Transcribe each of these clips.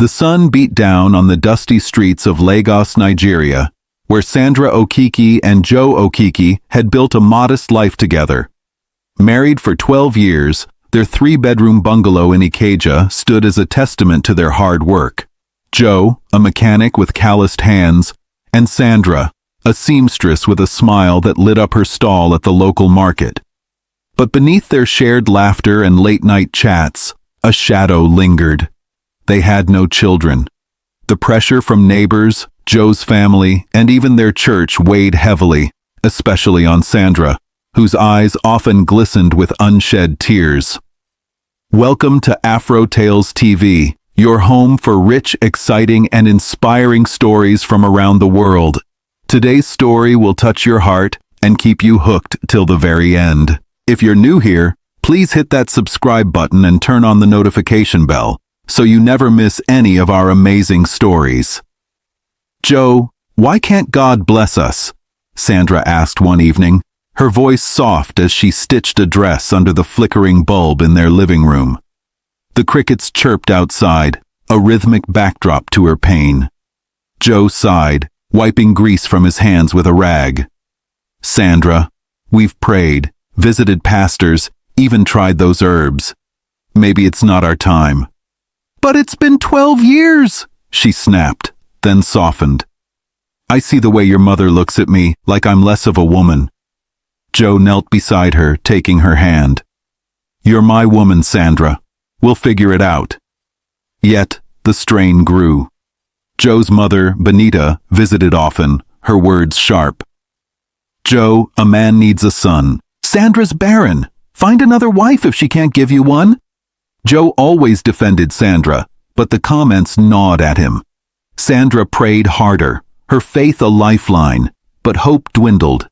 The sun beat down on the dusty streets of Lagos, Nigeria, where Sandra Okiki and Joe Okiki had built a modest life together. Married for 12 years, their 3-bedroom bungalow in Ikeja stood as a testament to their hard work. Joe, a mechanic with calloused hands, and Sandra, a seamstress with a smile that lit up her stall at the local market. But beneath their shared laughter and late-night chats, a shadow lingered. They had no children. The pressure from neighbors, Joe's family, and even their church weighed heavily, especially on Sandra, whose eyes often glistened with unshed tears. Welcome to Afro Tales TV, your home for rich, exciting, and inspiring stories from around the world. Today's story will touch your heart and keep you hooked till the very end. If you're new here, please hit that subscribe button and turn on the notification bell, so you never miss any of our amazing stories. Joe, why can't God bless us? Sandra asked one evening, her voice soft as she stitched a dress under the flickering bulb in their living room. The crickets chirped outside, a rhythmic backdrop to her pain. Joe sighed, wiping grease from his hands with a rag. Sandra, we've prayed, visited pastors, even tried those herbs. Maybe it's not our time. But it's been 12 years, she snapped, then softened. I see the way your mother looks at me, like I'm less of a woman. Joe knelt beside her, taking her hand. You're my woman, Sandra. We'll figure it out. Yet, the strain grew. Joe's mother, Benita, visited often, her words sharp. Joe, a man needs a son. Sandra's barren. Find another wife if she can't give you one. Joe always defended Sandra, but the comments gnawed at him. Sandra prayed harder, her faith a lifeline, but hope dwindled.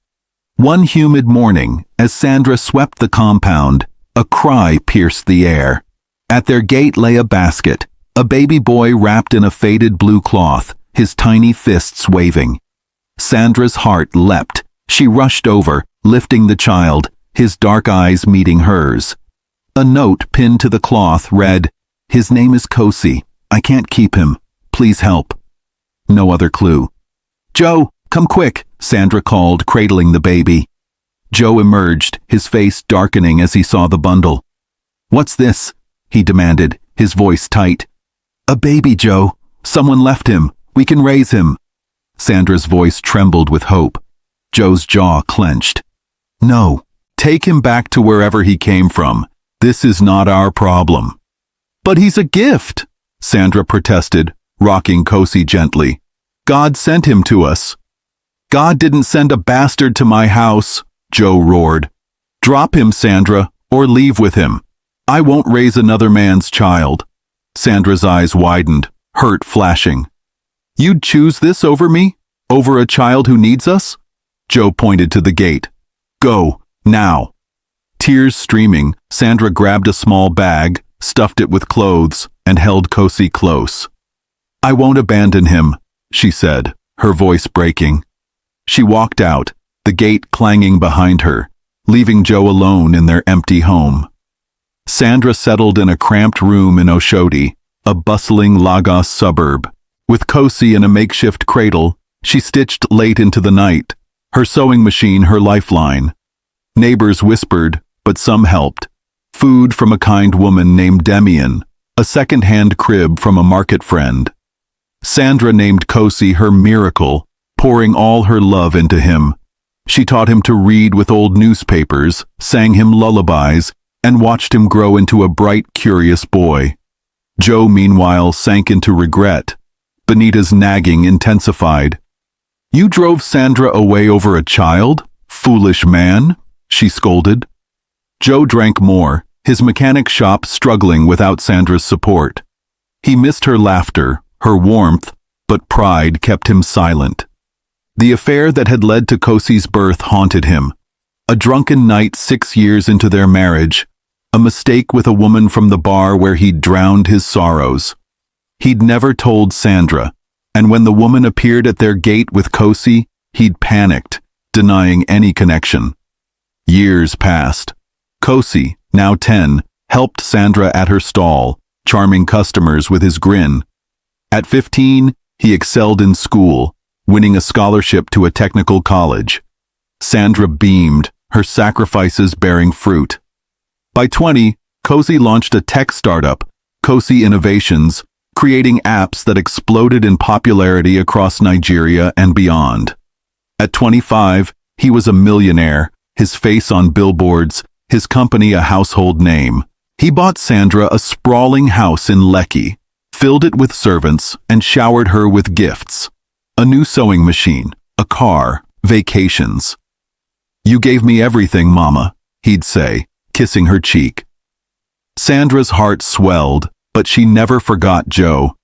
One humid morning, as Sandra swept the compound, a cry pierced the air. At their gate lay a basket, a baby boy wrapped in a faded blue cloth, his tiny fists waving. Sandra's heart leapt. She rushed over, lifting the child, his dark eyes meeting hers. A note pinned to the cloth read, "His name is Cosy. I can't keep him. Please help." No other clue. Joe, come quick, Sandra called, cradling the baby. Joe emerged, his face darkening as he saw the bundle. What's this? He demanded, his voice tight. A baby, Joe. Someone left him. We can raise him. Sandra's voice trembled with hope. Joe's jaw clenched. No, take him back to wherever he came from. This is not our problem. But he's a gift, Sandra protested, rocking Cosy gently. God sent him to us. God didn't send a bastard to my house, Joe roared. Drop him, Sandra, or leave with him. I won't raise another man's child. Sandra's eyes widened, hurt flashing. You'd choose this over me? Over a child who needs us? Joe pointed to the gate. Go, now. Tears streaming, Sandra grabbed a small bag, stuffed it with clothes, and held Cosy close. I won't abandon him, she said, her voice breaking. She walked out, the gate clanging behind her, leaving Joe alone in their empty home. Sandra settled in a cramped room in Oshodi, a bustling Lagos suburb. With Cosy in a makeshift cradle, she stitched late into the night, her sewing machine her lifeline. Neighbors whispered, but some helped. Food from a kind woman named Demian, a second-hand crib from a market friend. Sandra named Cosy her miracle, pouring all her love into him. She taught him to read with old newspapers, sang him lullabies, and watched him grow into a bright, curious boy. Joe, meanwhile, sank into regret. Benita's nagging intensified. You drove Sandra away over a child? Foolish man, she scolded. Joe drank more, his mechanic shop struggling without Sandra's support. He missed her laughter, her warmth, but pride kept him silent. The affair that had led to Cosy's birth haunted him. A drunken night 6 years into their marriage, a mistake with a woman from the bar where he'd drowned his sorrows. He'd never told Sandra, and when the woman appeared at their gate with Cosy, he'd panicked, denying any connection. Years passed. Cosy, now 10, helped Sandra at her stall, charming customers with his grin. At 15, he excelled in school, winning a scholarship to a technical college. Sandra beamed, her sacrifices bearing fruit. By 20, Cosy launched a tech startup, Cosy Innovations, creating apps that exploded in popularity across Nigeria and beyond. At 25, he was a millionaire, his face on billboards, his company a household name. He bought Sandra a sprawling house in Lekki, filled it with servants, and showered her with gifts. A new sewing machine, a car, vacations. "You gave me everything, Mama," he'd say, kissing her cheek. Sandra's heart swelled, but she never forgot Joe.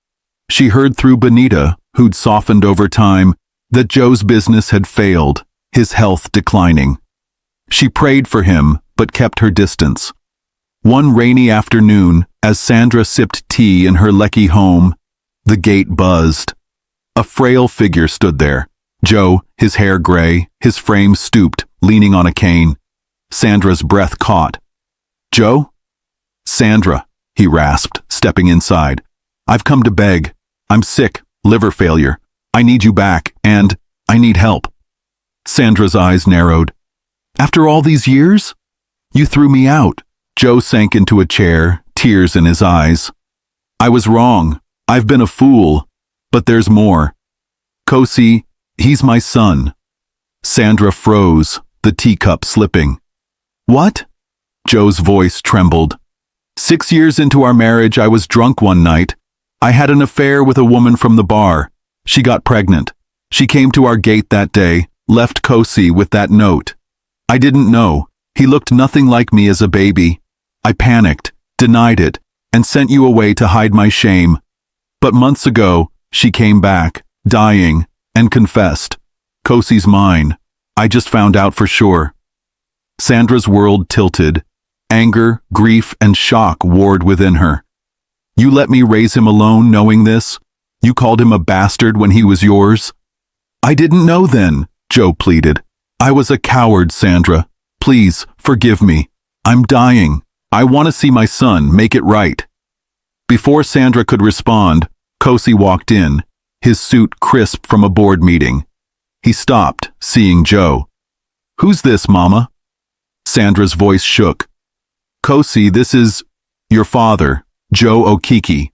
She heard through Benita, who'd softened over time, that Joe's business had failed, his health declining. She prayed for him, but kept her distance. One rainy afternoon, as Sandra sipped tea in her Lekki home, the gate buzzed. A frail figure stood there. Joe, his hair gray, his frame stooped, leaning on a cane. Sandra's breath caught. "Joe?" "Sandra," he rasped, stepping inside. "I've come to beg. I'm sick, liver failure. I need you back, and I need help." Sandra's eyes narrowed. "After all these years? You threw me out." Joe sank into a chair, tears in his eyes. "I was wrong. I've been a fool. But there's more. Cosy, he's my son." Sandra froze, the teacup slipping. "What?" Joe's voice trembled. 6 years into our marriage, I was drunk one night. I had an affair with a woman from the bar. She got pregnant. She came to our gate that day, left Cosy with that note. I didn't know. He looked nothing like me as a baby. I panicked, denied it, and sent you away to hide my shame. But months ago, she came back, dying, and confessed. "Cosy's mine. I just found out for sure." Sandra's world tilted. Anger, grief, and shock warred within her. "You let me raise him alone knowing this? You called him a bastard when he was yours?" "I didn't know then," Joe pleaded. "I was a coward, Sandra. Please, forgive me. I'm dying. I want to see my son, make it right." Before Sandra could respond, Cosy walked in, his suit crisp from a board meeting. He stopped, seeing Joe. "Who's this, Mama?" Sandra's voice shook. "Cosy, this is your father, Joe Okiki."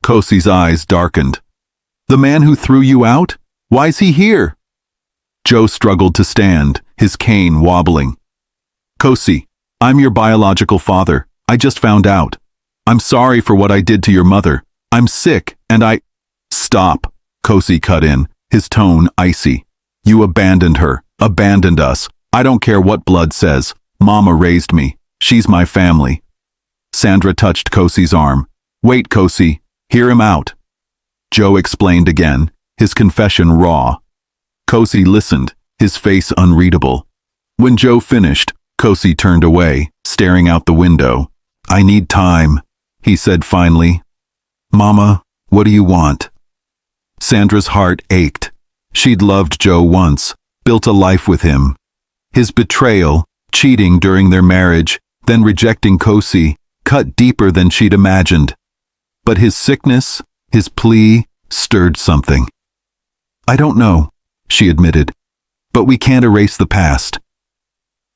Cosy's eyes darkened. "The man who threw you out? Why's he here?" Joe struggled to stand, his cane wobbling. "Cosy, I'm your biological father. I just found out. I'm sorry for what I did to your mother. I'm sick, and I—" "Stop," Cosy cut in, his tone icy. "You abandoned her, abandoned us. I don't care what blood says. Mama raised me. She's my family." Sandra touched Cosy's arm. "Wait, Cosy. Hear him out." Joe explained again, his confession raw. Cosy listened, his face unreadable. When Joe finished, Cosy turned away, staring out the window. "I need time," he said finally. "Mama, what do you want?" Sandra's heart ached. She'd loved Joe once, built a life with him. His betrayal, cheating during their marriage, then rejecting Cosy, cut deeper than she'd imagined. But his sickness, his plea, stirred something. "I don't know," she admitted, "but we can't erase the past."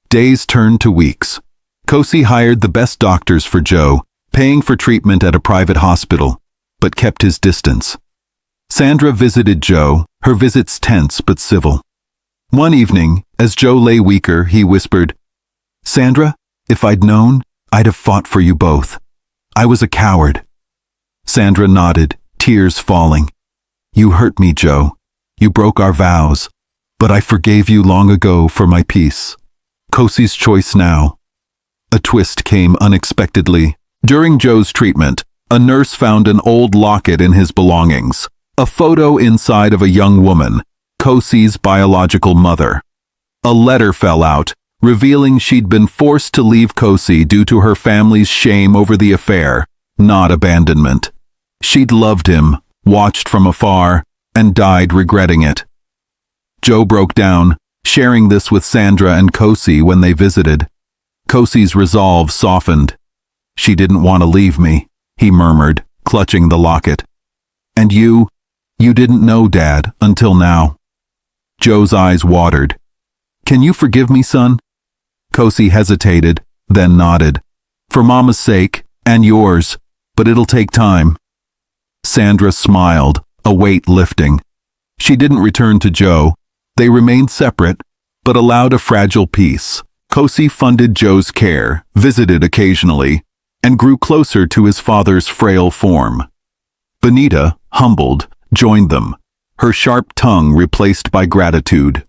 Days turned to weeks. Cosy hired the best doctors for Joe, paying for treatment at a private hospital, but kept his distance. Sandra visited Joe, her visits tense but civil. One evening, as Joe lay weaker, he whispered, "Sandra, if I'd known, I'd have fought for you both. I was a coward." Sandra nodded, tears falling. "You hurt me, Joe. You broke our vows, but I forgave you long ago for my peace. Cosy's choice now." A twist came unexpectedly. During Joe's treatment, a nurse found an old locket in his belongings, a photo inside of a young woman, Cosy's biological mother. A letter fell out, revealing she'd been forced to leave Cosy due to her family's shame over the affair, not abandonment. She'd loved him, watched from afar, and died regretting it. Joe broke down, sharing this with Sandra and Cosy when they visited. Cosy's resolve softened. "She didn't want to leave me," he murmured, clutching the locket. And you didn't know, Dad, until now. Joe's eyes watered. Can you forgive me, son? Cosy hesitated, then nodded. For Mama's sake, and yours, but it'll take time. Sandra smiled, a weight lifting. She didn't return to Joe. They remained separate, but allowed a fragile peace. Cosy funded Joe's care, visited occasionally, and grew closer to his father's frail form. Benita, humbled, joined them, her sharp tongue replaced by gratitude.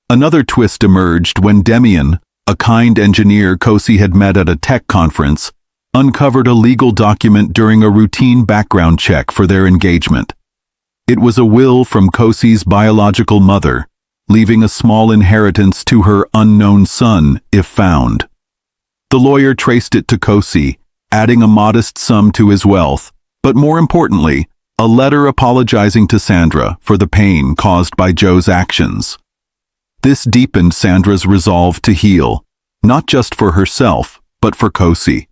Another twist emerged when Demian, a kind engineer Cosy had met at a tech conference, uncovered a legal document during a routine background check for their engagement. It was a will from Cosy's biological mother, leaving a small inheritance to her unknown son if found. The lawyer traced it to Cosy, adding a modest sum to his wealth, but more importantly, a letter apologizing to Sandra for the pain caused by Joe's actions. This deepened Sandra's resolve to heal, not just for herself, but for Cosy.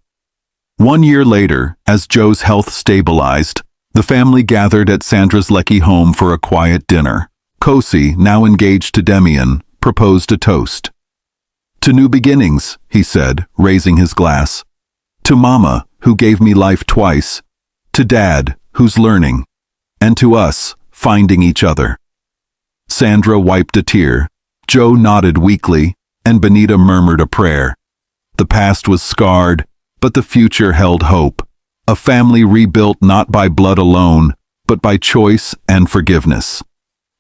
1 year later, as Joe's health stabilized, the family gathered at Sandra's Lecky home for a quiet dinner. Cosy, now engaged to Demian, proposed a toast. To new beginnings, he said, raising his glass. To Mama, who gave me life twice. To Dad, who's learning. And to us, finding each other. Sandra wiped a tear. Joe nodded weakly, and Benita murmured a prayer. The past was scarred, but the future held hope. A family rebuilt not by blood alone, but by choice and forgiveness.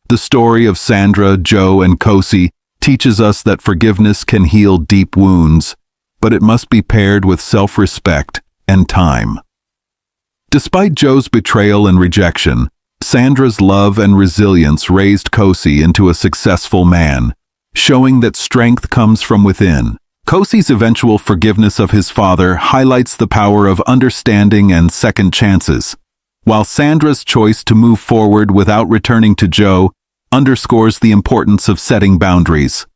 The story of Sandra, Joe, and Cosy teaches us that forgiveness can heal deep wounds, but it must be paired with self-respect and time. Despite Joe's betrayal and rejection, Sandra's love and resilience raised Cosy into a successful man, showing that strength comes from within. Cosy's eventual forgiveness of his father highlights the power of understanding and second chances, while Sandra's choice to move forward without returning to Joe underscores the importance of setting boundaries.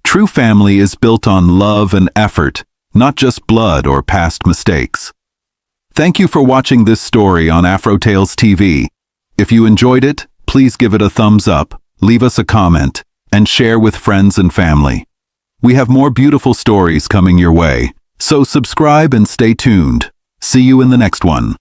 True family is built on love and effort, not just blood or past mistakes. Thank you for watching this story on Afrotales TV. If you enjoyed it, please give it a thumbs up, leave us a comment, and share with friends and family. We have more beautiful stories coming your way, so subscribe and stay tuned. See you in the next one.